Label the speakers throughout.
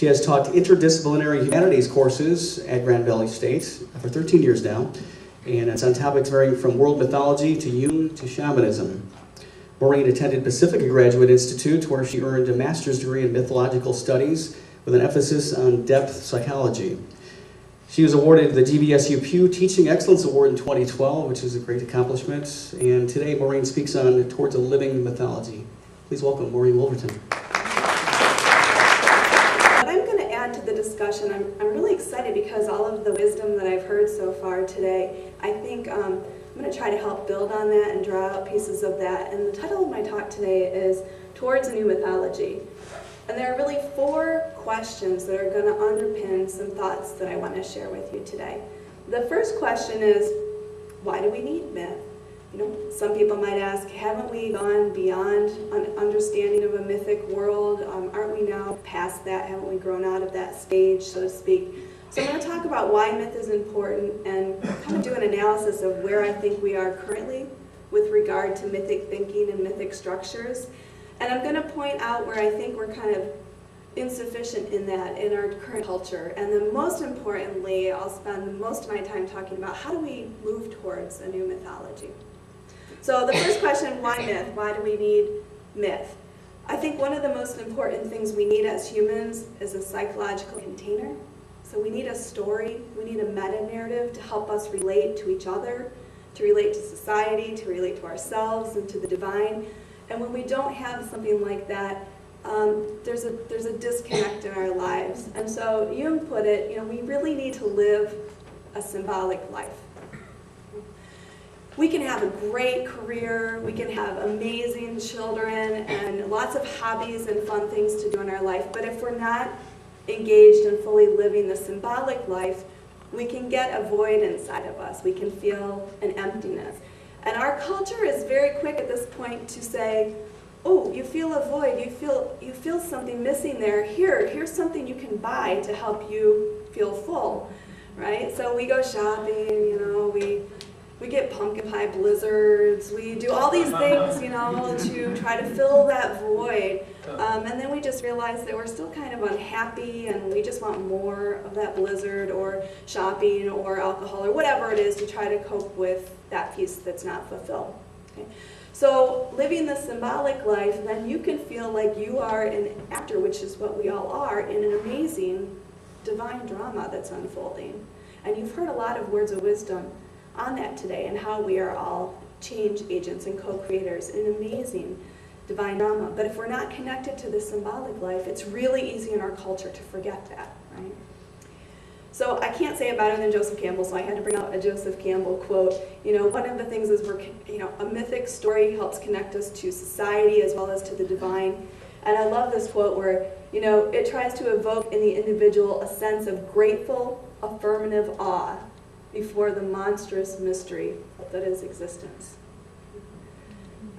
Speaker 1: She has taught interdisciplinary humanities courses at Grand Valley State for 13 years now, and it's on topics varying from world mythology to Jung to shamanism. Maureen attended Pacifica Graduate Institute, where she earned a master's degree in mythological studies with an emphasis on depth psychology. She was awarded the GVSU Pew Teaching Excellence Award in 2012, which is a great accomplishment. And today, Maureen speaks on Towards a Living Mythology. Please welcome Maureen Wolverton.
Speaker 2: What I'm going to add to the discussion, I'm really excited because all of the wisdom that I've heard so far today, I think I'm going to try to help build on that and draw out pieces of that. And the title of my talk today is Towards a New Mythology. And there are really 4 questions that are going to underpin some thoughts that I want to share with you today. The first question is, why do we need myth? You know, some people might ask, haven't we gone beyond an understanding of a mythic world? Aren't we now past that? Haven't we grown out of that stage, so to speak? So I'm going to talk about why myth is important and kind of do an analysis of where I think we are currently with regard to mythic thinking and mythic structures. And I'm going to point out where I think we're kind of insufficient in that in our current culture. And then most importantly, I'll spend most of my time talking about how do we move towards a new mythology. So the first question, why myth? Why do we need myth? I think one of the most important things we need as humans is a psychological container. So we need a story, we need a meta-narrative to help us relate to each other, to relate to society, to relate to ourselves and to the divine. And when we don't have something like that, there's a disconnect in our lives. And so Jung put it, you know, we really need to live a symbolic life. We can have a great career, we can have amazing children and lots of hobbies and fun things to do in our life, but if we're not engaged in fully living the symbolic life, we can get a void inside of us. We can feel an emptiness. And our culture is very quick at this point to say, oh, you feel a void, you feel something missing there. Here's something you can buy to help you feel full, right? So we go shopping, you know, we get pumpkin pie blizzards, we do all these things, you know, to try to fill that void. And then we just realize that we're still kind of unhappy and we just want more of that blizzard or shopping or alcohol or whatever it is to try to cope with that piece that's not fulfilled. Okay? So living the symbolic life, then you can feel like you are an actor, which is what we all are, in an amazing divine drama that's unfolding. And you've heard a lot of words of wisdom on that today and how we are all change agents and co-creators in an amazing divine drama. But if we're not connected to the symbolic life, it's really easy in our culture to forget that, right? So I can't say it better than Joseph Campbell, so I had to bring out a Joseph Campbell quote. You know, one of the things is a mythic story helps connect us to society as well as to the divine. And I love this quote where, you know, it tries to evoke in the individual a sense of grateful, affirmative awe before the monstrous mystery that is existence.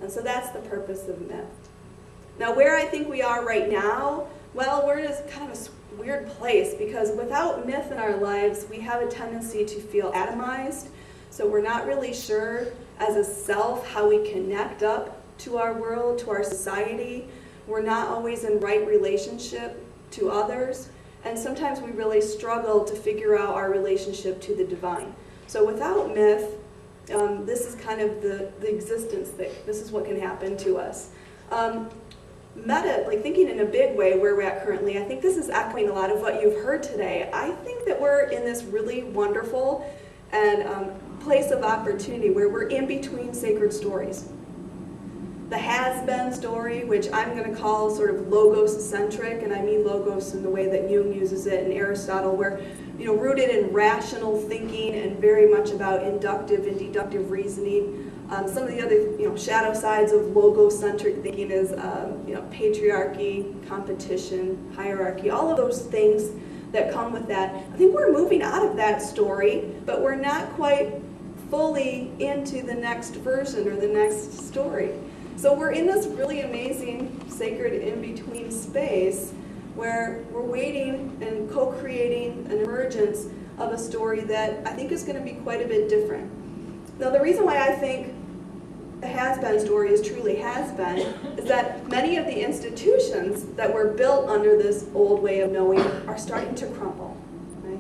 Speaker 2: And so that's the purpose of myth. Now, where I think we are right now, well, we're in kind of a weird place because without myth in our lives, we have a tendency to feel atomized. So we're not really sure as a self how we connect up to our world, to our society. We're not always in right relationship to others. And sometimes we really struggle to figure out our relationship to the divine. So without myth, this is kind of the existence that this is what can happen to us. Like thinking in a big way where we're at currently, I think this is echoing a lot of what you've heard today. I think that we're in this really wonderful and place of opportunity where we're in between sacred stories. The has-been story, which I'm going to call sort of logos-centric, and I mean logos in the way that Jung uses it and Aristotle, where, you know, rooted in rational thinking and very much about inductive and deductive reasoning. Some of the other, you know, shadow sides of logocentric thinking is, you know, patriarchy, competition, hierarchy, all of those things that come with that. I think we're moving out of that story, but we're not quite fully into the next version or the next story. So we're in this really amazing sacred in-between space where we're waiting and co-creating an emergence of a story that I think is going to be quite a bit different. Now, the reason why I think the has-been story is truly has-been is that many of the institutions that were built under this old way of knowing are starting to crumble. Right?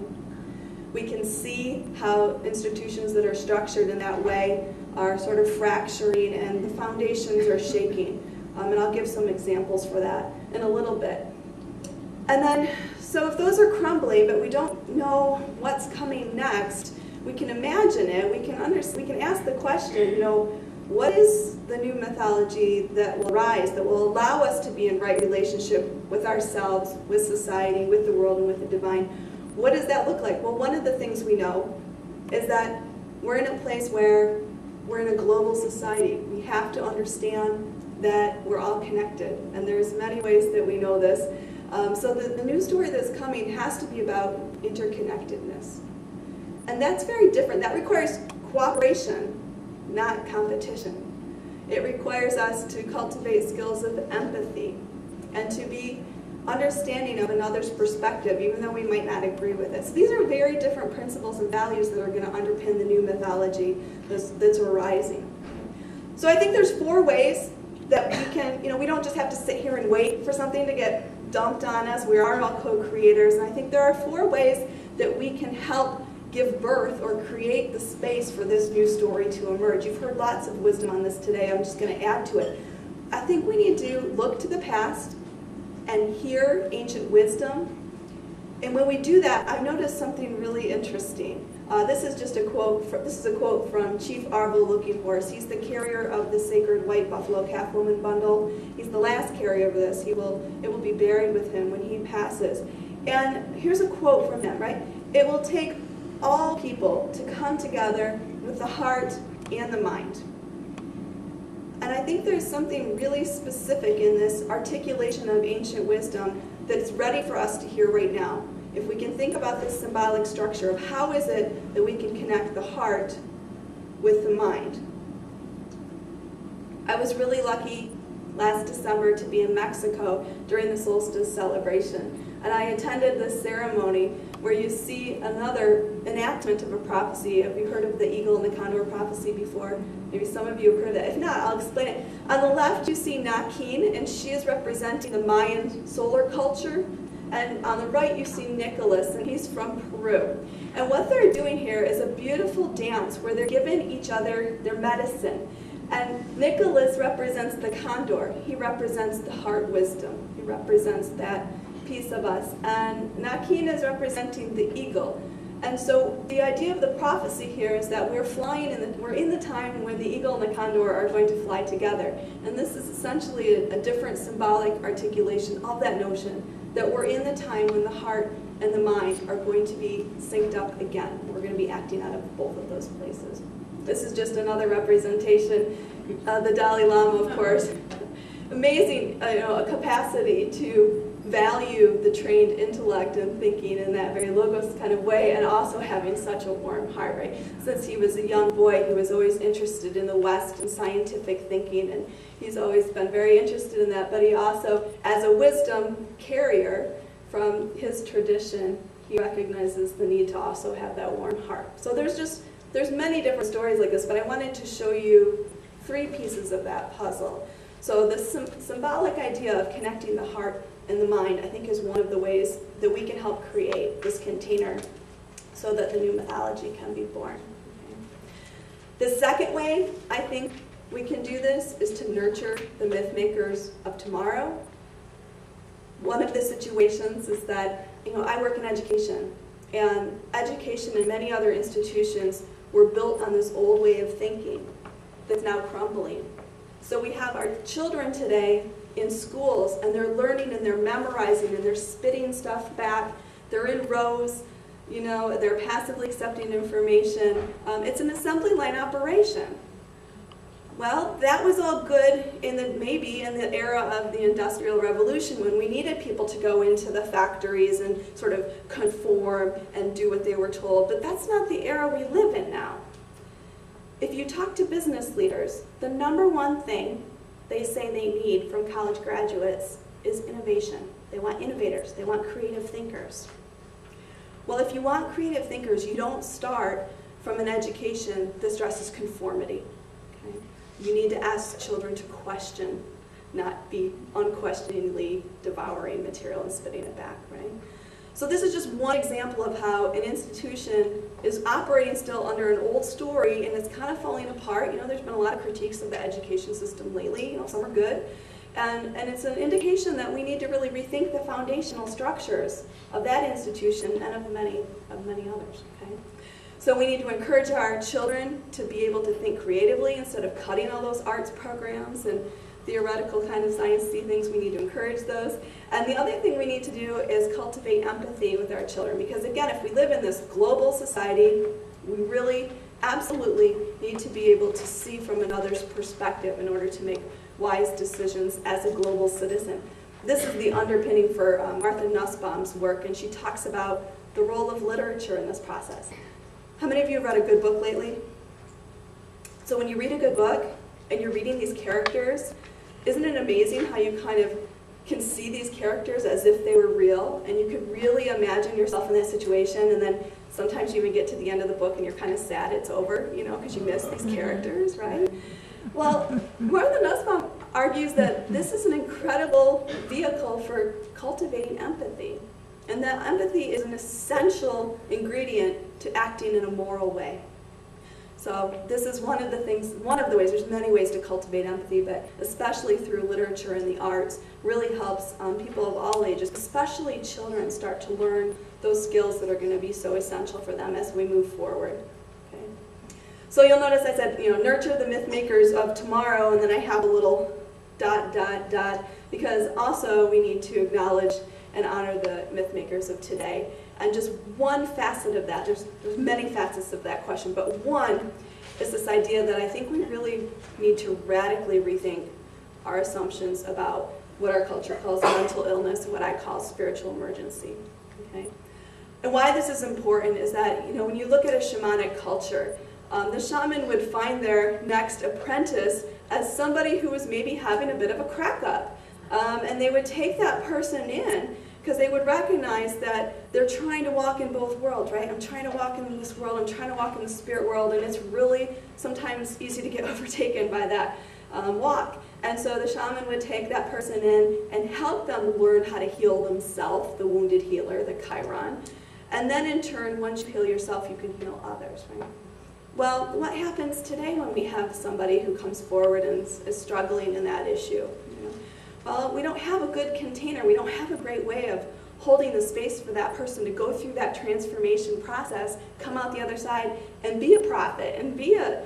Speaker 2: We can see how institutions that are structured in that way are sort of fracturing and the foundations are shaking. And I'll give some examples for that in a little bit. And then, so if those are crumbling, but we don't know what's coming next, we can imagine it, we can ask the question, what is the new mythology that will rise, that will allow us to be in right relationship with ourselves, with society, with the world, and with the divine? What does that look like? Well, one of the things we know is that we're in a place where we're in a global society. We have to understand that we're all connected, and there's many ways that we know this. So the new story that's coming has to be about interconnectedness. And that's very different. That requires cooperation, not competition. It requires us to cultivate skills of empathy and to be understanding of another's perspective, even though we might not agree with it. So these are very different principles and values that are going to underpin the new mythology that's arising. So I think there's 4 ways that we can, we don't just have to sit here and wait for something to get dumped on us. We are all co-creators, and I think there are 4 ways that we can help give birth or create the space for this new story to emerge. You've heard lots of wisdom on this today. I'm just going to add to it. I think we need to look to the past and hear ancient wisdom. And when we do that, I've noticed something really interesting. This is just a quote. This is a quote from Chief Arvel Looking Horse. He's the carrier of the sacred white buffalo calf woman bundle. He's the last carrier of this. It will be buried with him when he passes. And here's a quote from him. Right? It will take all people to come together with the heart and the mind. And I think there's something really specific in this articulation of ancient wisdom that is ready for us to hear right now. If we can think about this symbolic structure of how is it that we can connect the heart with the mind. I was really lucky last December to be in Mexico during the solstice celebration. And I attended this ceremony where you see another enactment of a prophecy. Have you heard of the eagle and the condor prophecy before? Maybe some of you have heard of that. If not, I'll explain it. On the left, you see Nakin, and she is representing the Mayan solar culture. And on the right, you see Nicholas, and he's from Peru. And what they're doing here is a beautiful dance where they're giving each other their medicine. And Nicholas represents the condor. He represents the heart wisdom. He represents that piece of us. And Nakin is representing the eagle. And so the idea of the prophecy here is that we're in the time when the eagle and the condor are going to fly together. And this is essentially a different symbolic articulation of that notion, that we're in the time when the heart and the mind are going to be synced up again. We're going to be acting out of both of those places. This is just another representation. The Dalai Lama, of course. Amazing a capacity to value the trained intellect and thinking in that very logos kind of way, and also having such a warm heart, right? Since he was a young boy, he was always interested in the West and scientific thinking, and he's always been very interested in that, but he also, as a wisdom carrier from his tradition, he recognizes the need to also have that warm heart. So there's many different stories like this, but I wanted to show you 3 pieces of that puzzle. So the symbolic idea of connecting the heart and the mind, I think, is one of the ways that we can help create this container so that the new mythology can be born. The second way I think we can do this is to nurture the myth makers of tomorrow. One of the situations is that, I work in education, and education and many other institutions were built on this old way of thinking that's now crumbling. So we have our children today in schools, and they're learning and they're memorizing and they're spitting stuff back. They're in rows, they're passively accepting information. It's an assembly line operation. Well, that was all good maybe in the era of the Industrial Revolution, when we needed people to go into the factories and sort of conform and do what they were told. But that's not the era we live in now. If you talk to business leaders, the number one thing they say they need from college graduates is innovation. They want innovators. They want creative thinkers. Well, if you want creative thinkers, you don't start from an education that stresses conformity. Okay? You need to ask children to question, not be unquestioningly devouring material and spitting it back, right? So this is just one example of how an institution is operating still under an old story and it's kind of falling apart. You know, there's been a lot of critiques of the education system lately. You know, some are good. And it's an indication that we need to really rethink the foundational structures of that institution and of many others, okay? So we need to encourage our children to be able to think creatively instead of cutting all those arts programs and theoretical kind of science-y things. We need to encourage those. And the other thing we need to do is cultivate empathy with our children, because again, if we live in this global society, we really absolutely need to be able to see from another's perspective in order to make wise decisions as a global citizen. This is the underpinning for Martha Nussbaum's work, and she talks about the role of literature in this process. How many of you have read a good book lately? So when you read a good book and you're reading these characters, isn't it amazing how you kind of can see these characters as if they were real, and you could really imagine yourself in that situation, and then sometimes you even get to the end of the book and you're kind of sad it's over, you know, because you miss these characters, right? Well, Martha Nussbaum argues that this is an incredible vehicle for cultivating empathy, and that empathy is an essential ingredient to acting in a moral way. So this is one of the ways, there's many ways to cultivate empathy, but especially through literature and the arts, really helps people of all ages, especially children, start to learn those skills that are going to be so essential for them as we move forward. Okay? So you'll notice I said, you know, nurture the myth makers of tomorrow, and then I have a little ... because also we need to acknowledge and honor the myth makers of today. And just one facet of that, there's many facets of that question, but one is this idea that I think we really need to radically rethink our assumptions about what our culture calls mental illness and what I call spiritual emergency. Okay? And why this is important is that, you know, when you look at a shamanic culture, the shaman would find their next apprentice as somebody who was maybe having a bit of a crack up. And they would take that person in because they would recognize that they're trying to walk in both worlds, right? I'm trying to walk in this world, I'm trying to walk in the spirit world, and it's really sometimes easy to get overtaken by that walk. And so the shaman would take that person in and help them learn how to heal themselves, the wounded healer, the Chiron. And then in turn, once you heal yourself, you can heal others, right? Well, what happens today when we have somebody who comes forward and is struggling in that issue? Well, we don't have a good container. We don't have a great way of holding the space for that person to go through that transformation process, come out the other side, and be a prophet, and be a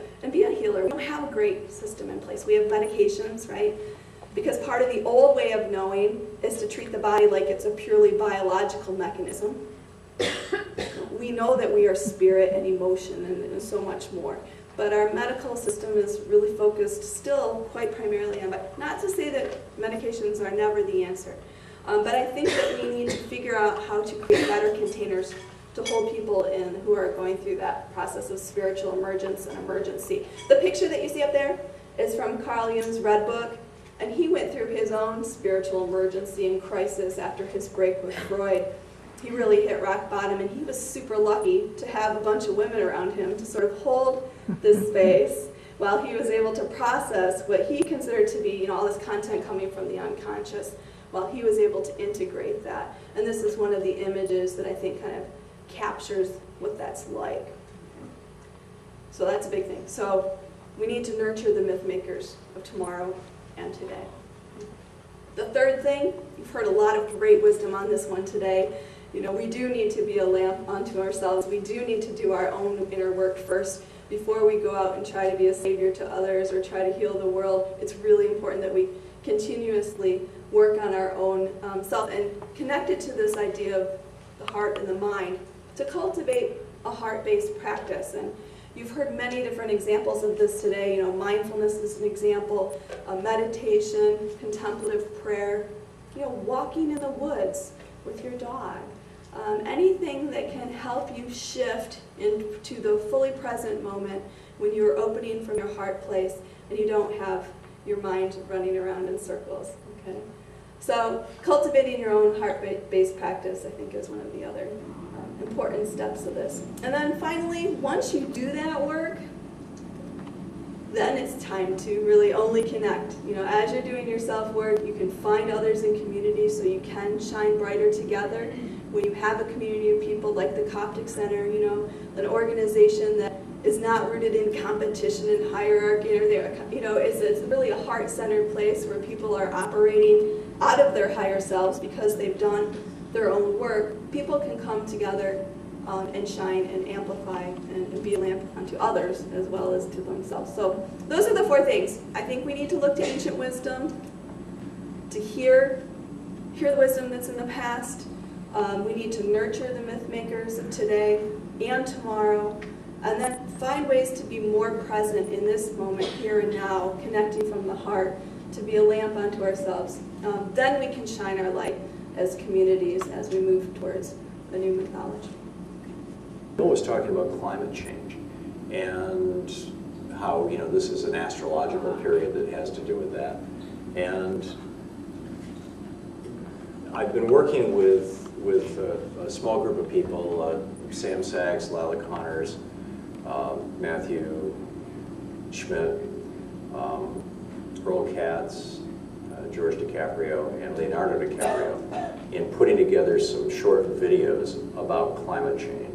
Speaker 2: healer. We don't have a great system in place. We have medications, right? Because part of the old way of knowing is to treat the body like it's a purely biological mechanism. We know that we are spirit and emotion and so much more. But our medical system is really focused still quite primarily on, not to say that medications are never the answer, but I think that we need to figure out how to create better containers to hold people in who are going through that process of spiritual emergence and emergency. The picture that you see up there is from Carl Jung's Red Book, and he went through his own spiritual emergency and crisis after his break with Freud. He really hit rock bottom, and he was super lucky to have a bunch of women around him to sort of hold this space while he was able to process what he considered to be, you know, all this content coming from the unconscious, while he was able to integrate that. And this is one of the images that I think kind of captures what that's like. So that's a big thing. So we need to nurture the myth makers of tomorrow and today. The third thing, you've heard a lot of great wisdom on this one today. You know, we do need to be a lamp unto ourselves. We do need to do our own inner work first before we go out and try to be a savior to others or try to heal the world. It's really important that we continuously work on our own self and connect it to this idea of the heart and the mind to cultivate a heart-based practice. And you've heard many different examples of this today. You know, mindfulness is an example, meditation, contemplative prayer, you know, walking in the woods with your dog. Anything that can help you shift into the fully present moment when you're opening from your heart place and you don't have your mind running around in circles. Okay? So cultivating your own heart-based practice, I think, is one of the other important steps of this. And then finally, once you do that work, then it's time to really only connect. You know, as you're doing your self-work, you can find others in community so you can shine brighter together. When you have a community of people like the Coptic Center, you know, an organization that is not rooted in competition and hierarchy, or you know, it's really a heart-centered place where people are operating out of their higher selves because they've done their own work. People can come together and shine and amplify and be a lamp unto others as well as to themselves. So those are the 4 things. I think we need to look to ancient wisdom, to hear the wisdom that's in the past. We need to nurture the myth makers of today and tomorrow, and then find ways to be more present in this moment, here and now, connecting from the heart to be a lamp unto ourselves. Then we can shine our light as communities as we move towards a new mythology.
Speaker 3: Bill was talking about climate change and how, you know, this is an astrological period that has to do with that. And I've been working with a small group of people, Sam Sachs, Lila Connors, Matthew Schmidt, Earl Katz, George DiCaprio, and Leonardo DiCaprio, in putting together some short videos about climate change.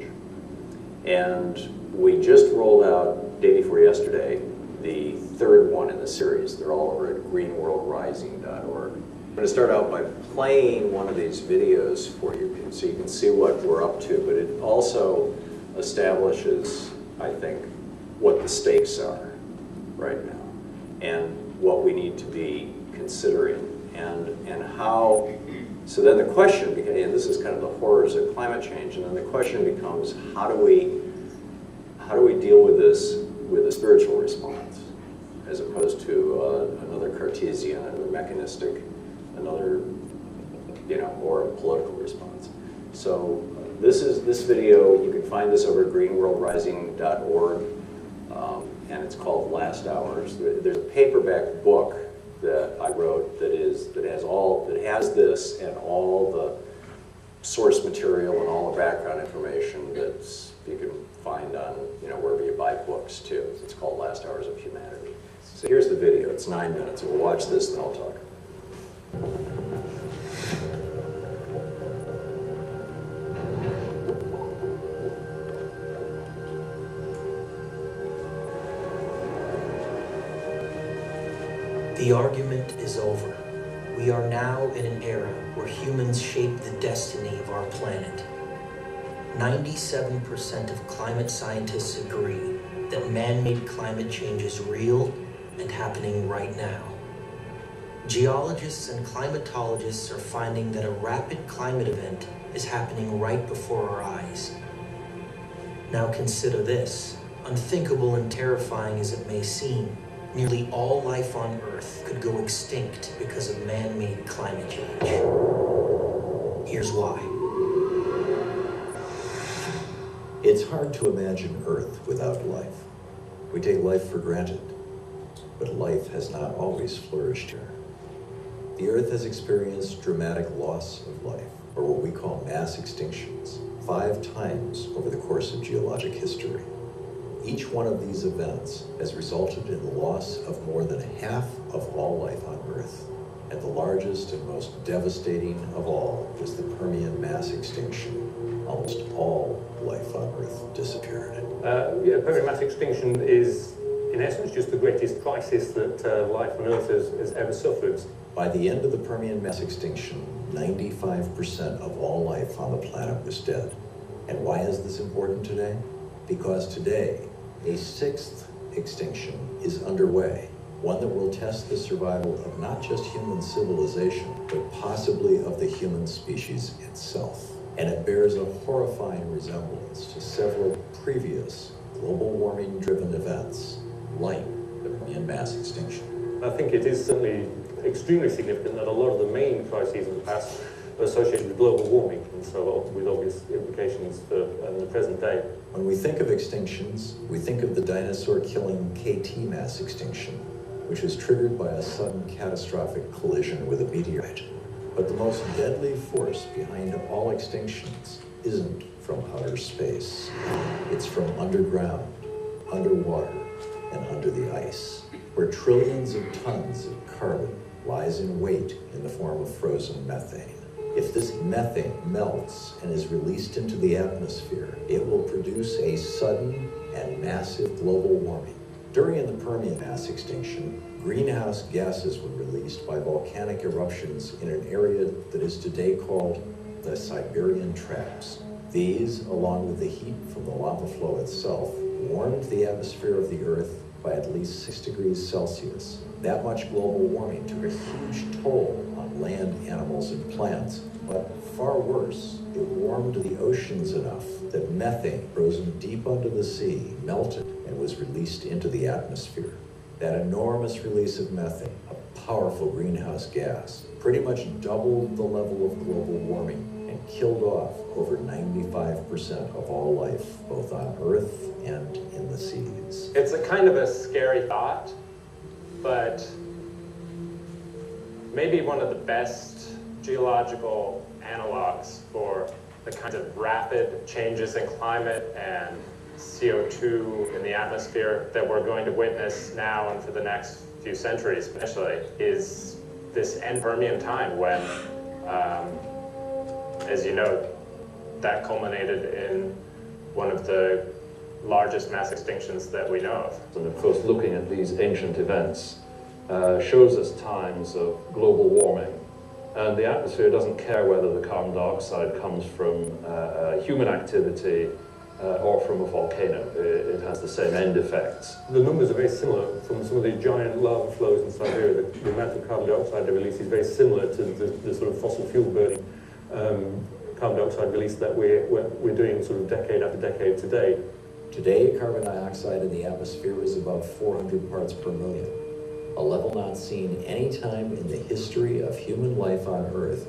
Speaker 3: And we just rolled out, day before yesterday, the 3rd one in the series. They're all over at greenworldrising.org. I'm going to start out by playing one of these videos for you so you can see what we're up to, but it also establishes, I think, what the stakes are right now and what we need to be considering and how. So then the question, and this is kind of the horrors of climate change, and then the question becomes, how do we deal with this with a spiritual response, as opposed to another Cartesian, another mechanistic, another, you know, or a political response. So this video, you can find this over at greenworldrising.org, and it's called Last Hours. There's a paperback book that I wrote that has this and all the source material and all the background information that you can find on, you know, wherever you buy books too. It's called Last Hours of Humanity. So here's the video. It's 9 minutes. We'll watch this and I'll talk.
Speaker 4: The argument is over. We are now in an era where humans shape the destiny of our planet. 97% of climate scientists agree that man-made climate change is real and happening right now. Geologists and climatologists are finding that a rapid climate event is happening right before our eyes. Now consider this. Unthinkable and terrifying as it may seem, nearly all life on Earth could go extinct because of man-made climate change. Here's why.
Speaker 5: It's hard to imagine Earth without life. We take life for granted, but life has not always flourished here. The Earth has experienced dramatic loss of life, or what we call mass extinctions, 5 times over the course of geologic history. Each one of these events has resulted in the loss of more than half of all life on Earth. And the largest and most devastating of all was the Permian mass extinction. Almost all life on Earth disappeared.
Speaker 6: Permian mass extinction is, in essence, just the greatest crisis that life on Earth has ever suffered.
Speaker 5: By the end of the Permian mass extinction, 95% of all life on the planet was dead. And why is this important today? Because today, a 6th extinction is underway, one that will test the survival of not just human civilization, but possibly of the human species itself. And it bears a horrifying resemblance to several previous global warming-driven events, like the Permian mass extinction.
Speaker 6: I think it is certainly extremely significant that a lot of the main crises in the past are associated with global warming, and so with obvious implications for the present day.
Speaker 5: When we think of extinctions, we think of the dinosaur-killing KT mass extinction, which was triggered by a sudden catastrophic collision with a meteorite. But the most deadly force behind all extinctions isn't from outer space. It's from underground, underwater, and under the ice, where trillions of tons of carbon lies in wait in the form of frozen methane. If this methane melts and is released into the atmosphere, it will produce a sudden and massive global warming. During the Permian mass extinction, greenhouse gases were released by volcanic eruptions in an area that is today called the Siberian Traps. These, along with the heat from the lava flow itself, warmed the atmosphere of the Earth by at least 6 degrees Celsius. That much global warming took a huge toll on land, animals, and plants. But far worse, it warmed the oceans enough that methane, frozen deep under the sea, melted and was released into the atmosphere. That enormous release of methane, a powerful greenhouse gas, pretty much doubled the level of global warming and killed off over 95% of all life, both on Earth and in the seas.
Speaker 7: It's a kind of a scary thought, but maybe one of the best geological analogs for the kinds of rapid changes in climate and CO2 in the atmosphere that we're going to witness now and for the next few centuries, especially, is this end Permian time when, as you know, that culminated in one of the largest mass extinctions that we know of.
Speaker 8: And of course, looking at these ancient events shows us times of global warming. And the atmosphere doesn't care whether the carbon dioxide comes from human activity or from a volcano. It has the same end effects.
Speaker 6: The numbers are very similar from some of the giant lava flows in Siberia. The amount of carbon dioxide they release is very similar to the sort of fossil fuel burning carbon dioxide release that we're doing sort of decade after decade today.
Speaker 5: Today, carbon dioxide in the atmosphere is above 400 parts per million, a level not seen any time in the history of human life on Earth.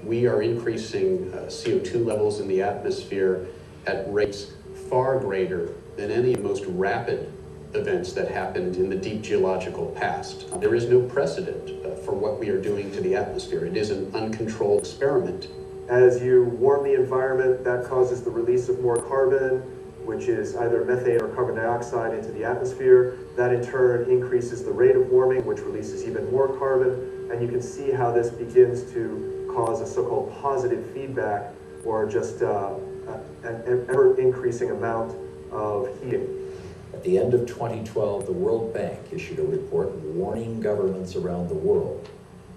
Speaker 9: We are increasing CO2 levels in the atmosphere at rates far greater than any most rapid events that happened in the deep geological past. There is no precedent for what we are doing to the atmosphere. It is an uncontrolled experiment.
Speaker 10: As you warm the environment, that causes the release of more carbon, which is either methane or carbon dioxide into the atmosphere. That in turn increases the rate of warming, which releases even more carbon. And you can see how this begins to cause a so-called positive feedback, or just an ever-increasing amount of heating.
Speaker 5: At the end of 2012, the World Bank issued a report warning governments around the world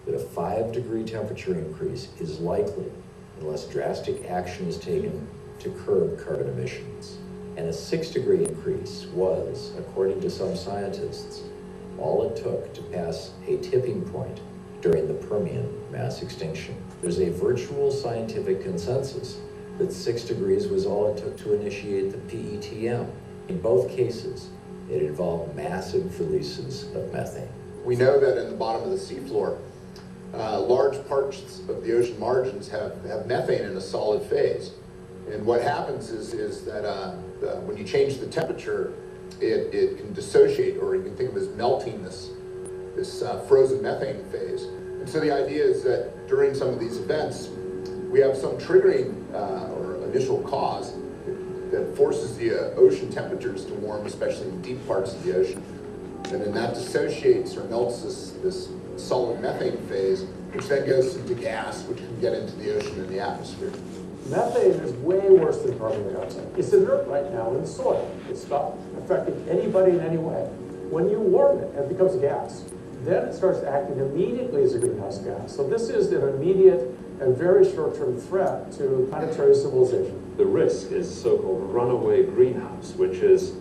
Speaker 5: that a 5-degree temperature increase is likely unless drastic action is taken to curb carbon emissions. And a 6-degree increase was, according to some scientists, all it took to pass a tipping point during the Permian mass extinction. There's a virtual scientific consensus that 6 degrees was all it took to initiate the PETM. In both cases, it involved massive releases of methane.
Speaker 11: We know that in the bottom of the seafloor, large parts of the ocean margins have methane in a solid phase. And what happens is that when you change the temperature, it can dissociate, or you can think of as melting this frozen methane phase. And so the idea is that during some of these events, we have some triggering or initial cause that forces the ocean temperatures to warm, especially in deep parts of the ocean. And then that dissociates or melts this solid methane phase, which then goes into gas, which can get into the ocean and the atmosphere.
Speaker 12: Methane is way worse than carbon dioxide. It's inert right now in the soil. It's not affecting anybody in any way. When you warm it, it becomes gas. Then it starts acting immediately as a greenhouse gas. So this is an immediate and very short-term threat to planetary civilization.
Speaker 8: The risk is so-called runaway greenhouse, which is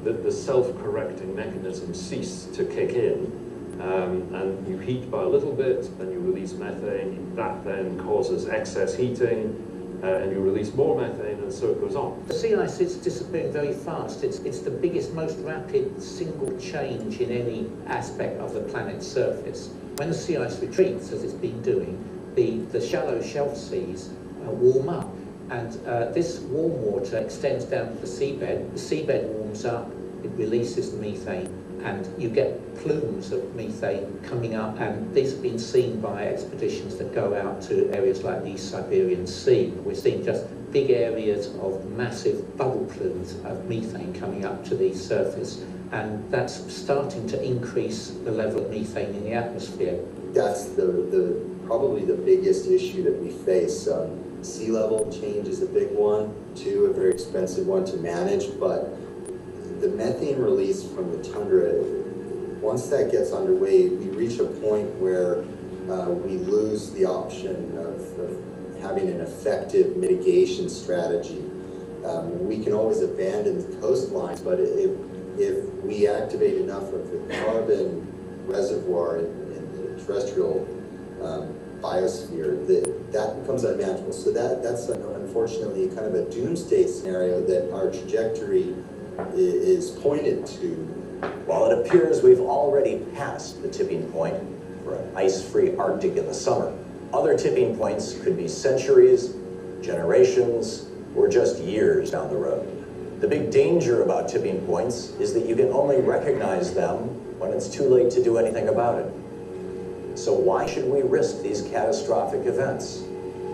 Speaker 8: that the self-correcting mechanisms cease to kick in, and you heat by a little bit, and you release methane. That then causes excess heating, and you release more methane, and so it goes on.
Speaker 13: The sea ice is disappearing very fast. It's the biggest, most rapid single change in any aspect of the planet's surface. When the sea ice retreats, as it's been doing, the shallow shelf seas warm up, and this warm water extends down to the seabed. The seabed warms up, it releases the methane, and you get plumes of methane coming up, and these have been seen by expeditions that go out to areas like the East Siberian Sea. We're seeing just big areas of massive bubble plumes of methane coming up to the surface, and that's starting to increase the level of methane in the atmosphere.
Speaker 14: That's probably the biggest issue that we face. Sea level change is a big one, too, a very expensive one to manage, but the methane release from the tundra, once that gets underway, we reach a point where we lose the option of having an effective mitigation strategy. We can always abandon the coastlines, but if we activate enough of the carbon reservoir in the terrestrial biosphere, that becomes unmanageable. So that's unfortunately kind of a doomsday scenario that our trajectory is pointed to.
Speaker 3: While it appears we've already passed the tipping point for an ice-free Arctic in the summer, other tipping points could be centuries, generations, or just years down the road. The big danger about tipping points is that you can only recognize them when it's too late to do anything about it. So why should we risk these catastrophic events?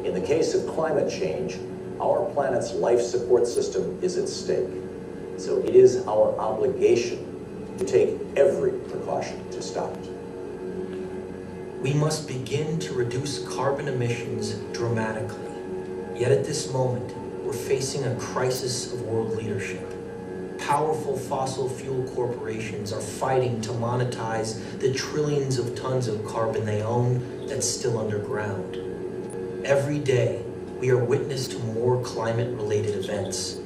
Speaker 3: In the case of climate change, our planet's life support system is at stake. So it is our obligation to take every precaution to stop it.
Speaker 4: We must begin to reduce carbon emissions dramatically. Yet at this moment, we're facing a crisis of world leadership. Powerful fossil fuel corporations are fighting to monetize the trillions of tons of carbon they own that's still underground. Every day, we are witness to more climate-related events.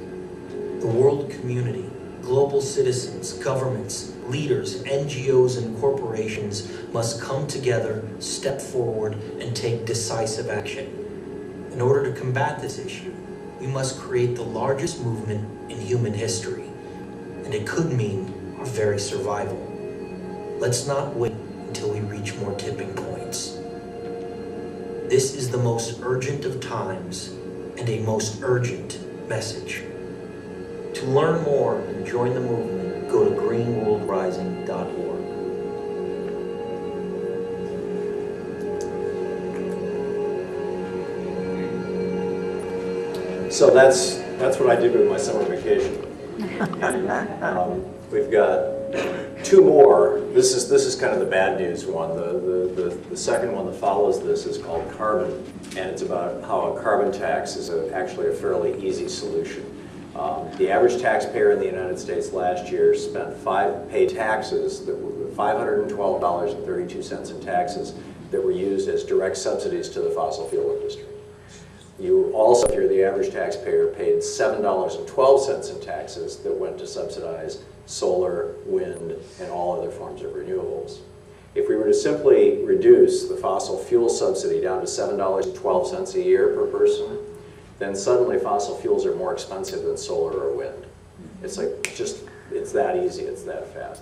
Speaker 4: The world community, global citizens, governments, leaders, NGOs, and corporations must come together, step forward, and take decisive action. In order to combat this issue, we must create the largest movement in human history. And it could mean our very survival. Let's not wait until we reach more tipping points. This is the most urgent of times and a most urgent message. To learn more and join the movement, go to greenworldrising.org.
Speaker 3: So that's what I did with my summer vacation. We've got two more. This is kind of the bad news one. The second one that follows this is called carbon, and it's about how a carbon tax is actually a fairly easy solution. The average taxpayer in the United States last year paid taxes that were $512.32 in taxes that were used as direct subsidies to the fossil fuel industry. You also, if you're the average taxpayer, paid $7.12 in taxes that went to subsidize solar, wind, and all other forms of renewables. If we were to simply reduce the fossil fuel subsidy down to $7.12 a year per person, then suddenly fossil fuels are more expensive than solar or wind. It's like it's that easy, it's that fast.